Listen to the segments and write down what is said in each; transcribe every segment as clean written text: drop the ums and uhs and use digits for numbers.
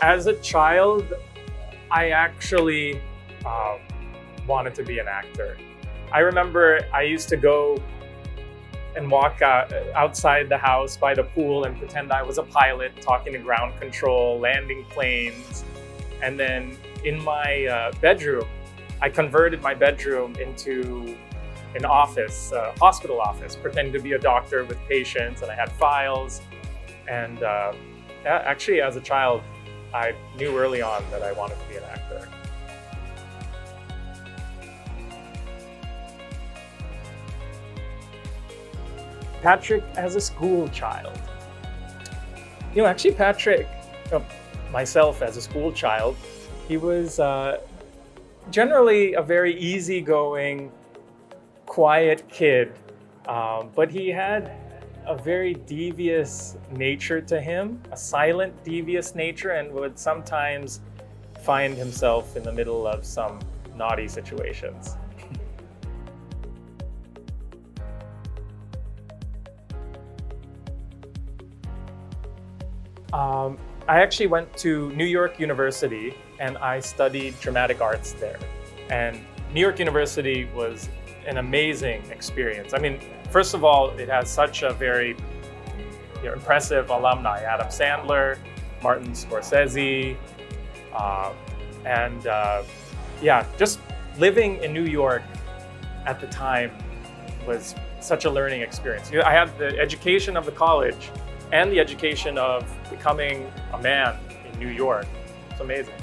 As a child, I actually wanted to be an actor. I remember I used to go and walk outside the house by the pool and pretend I was a pilot talking to ground control, landing planes. And then in my bedroom, I converted my bedroom into an office, a hospital office, pretending to be a doctor with patients, and I had files. And actually, as a child, I knew early on that I wanted to be an actor. Patrick as a school child. Actually, Patrick, myself as a school child, he was generally a very easygoing, quiet kid, but he had a very devious nature to him, a silent, devious nature, and would sometimes find himself in the middle of some naughty situations. I actually went to New York University and I studied dramatic arts there. And New York University was an amazing experience. I mean, first of all, it has such a very impressive alumni. Adam Sandler, Martin Scorsese, just living in New York at the time was such a learning experience. I had the education of the college and the education of becoming a man in New York. It's amazing.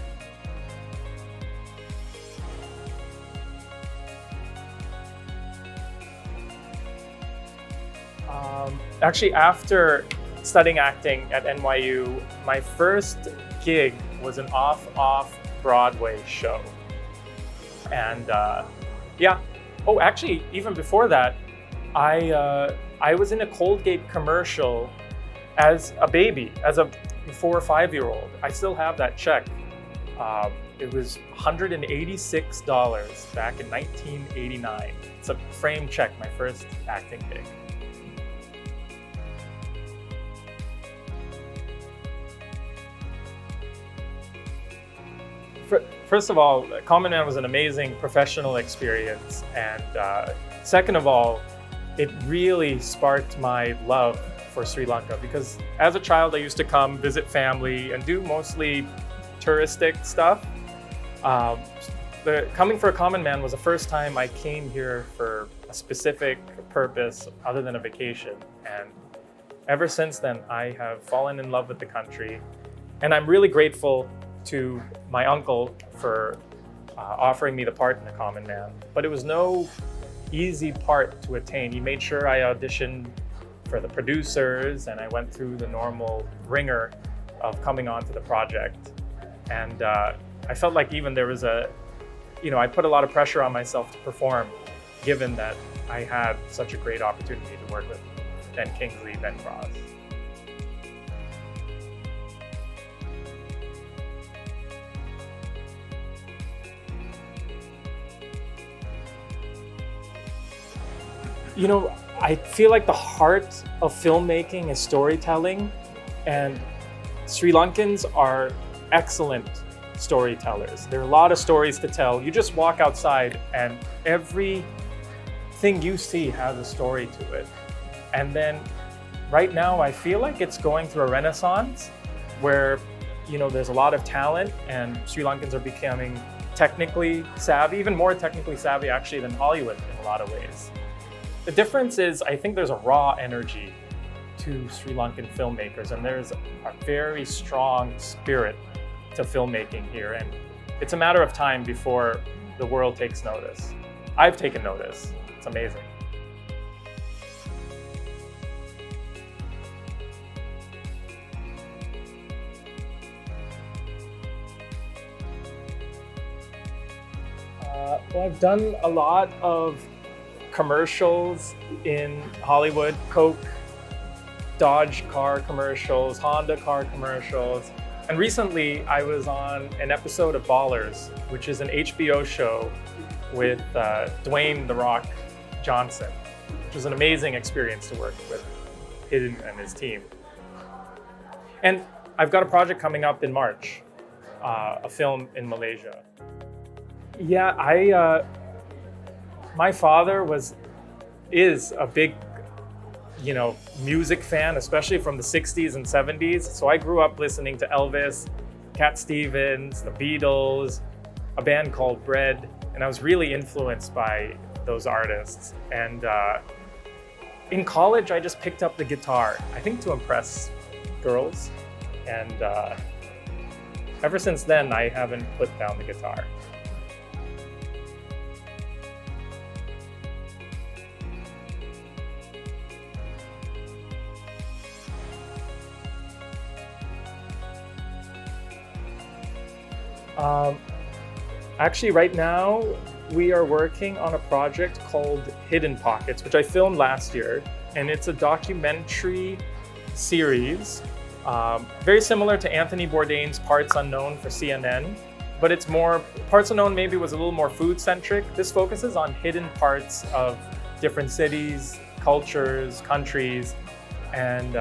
Actually, after studying acting at NYU, my first gig was an off-Broadway show. And actually, even before that, I was in a Colgate commercial as a baby, as a 4 or 5 year old. I still have that check. It was $186 back in 1989. It's a frame check, my first acting gig. First of all, Common Man was an amazing professional experience. And second of all, it really sparked my love for Sri Lanka, because as a child I used to come visit family and do mostly touristic stuff. Coming for a Common Man was the first time I came here for a specific purpose other than a vacation. And ever since then, I have fallen in love with the country. And I'm really grateful to my uncle for offering me the part in the Common Man. But it was no easy part to attain. He made sure I auditioned for the producers, and I went through the normal ringer of coming onto the project. And I felt like even there was I put a lot of pressure on myself to perform, given that I had such a great opportunity to work with Ben Kingsley, Ben Cross. I feel like the heart of filmmaking is storytelling, and Sri Lankans are excellent storytellers. There are a lot of stories to tell. You just walk outside and everything you see has a story to it. And then right now I feel like it's going through a renaissance where, there's a lot of talent, and Sri Lankans are becoming technically savvy, even more technically savvy actually than Hollywood in a lot of ways. The difference is, I think there's a raw energy to Sri Lankan filmmakers, and there's a very strong spirit to filmmaking here. And it's a matter of time before the world takes notice. I've taken notice. It's amazing. I've done a lot of commercials in Hollywood, Coke, Dodge car commercials, Honda car commercials. And recently I was on an episode of Ballers, which is an HBO show with Dwayne "The Rock" Johnson, which was an amazing experience to work with him and his team. And I've got a project coming up in March, a film in Malaysia. Yeah, my father is a big, music fan, especially from the 60s and 70s. So I grew up listening to Elvis, Cat Stevens, the Beatles, a band called Bread, and I was really influenced by those artists. And in college, I just picked up the guitar, I think to impress girls. And ever since then, I haven't put down the guitar. Actually, right now, we are working on a project called Hidden Pockets, which I filmed last year, and it's a documentary series, very similar to Anthony Bourdain's Parts Unknown for CNN, but it's more, Parts Unknown maybe was a little more food-centric. This focuses on hidden parts of different cities, cultures, countries, and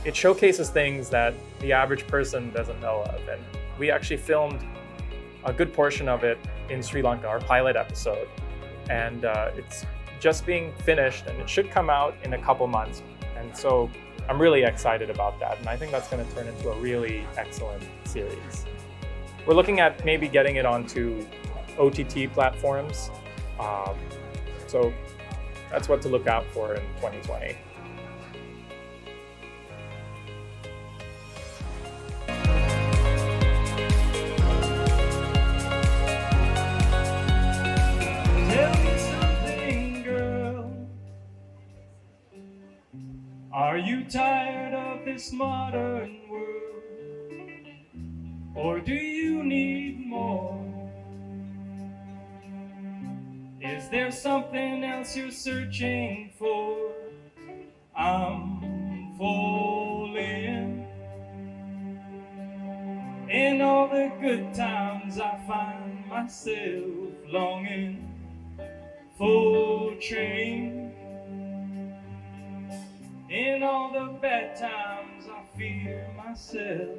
it showcases things that the average person doesn't know of. And we actually filmed a good portion of it in Sri Lanka, our pilot episode. And it's just being finished and it should come out in a couple months. And so I'm really excited about that. And I think that's going to turn into a really excellent series. We're looking at maybe getting it onto OTT platforms. So that's what to look out for in 2020. Are you tired of this modern world? Or do you need more? Is there something else you're searching for? I'm falling. In all the good times I find myself longing for change. In all the bad times I fear myself.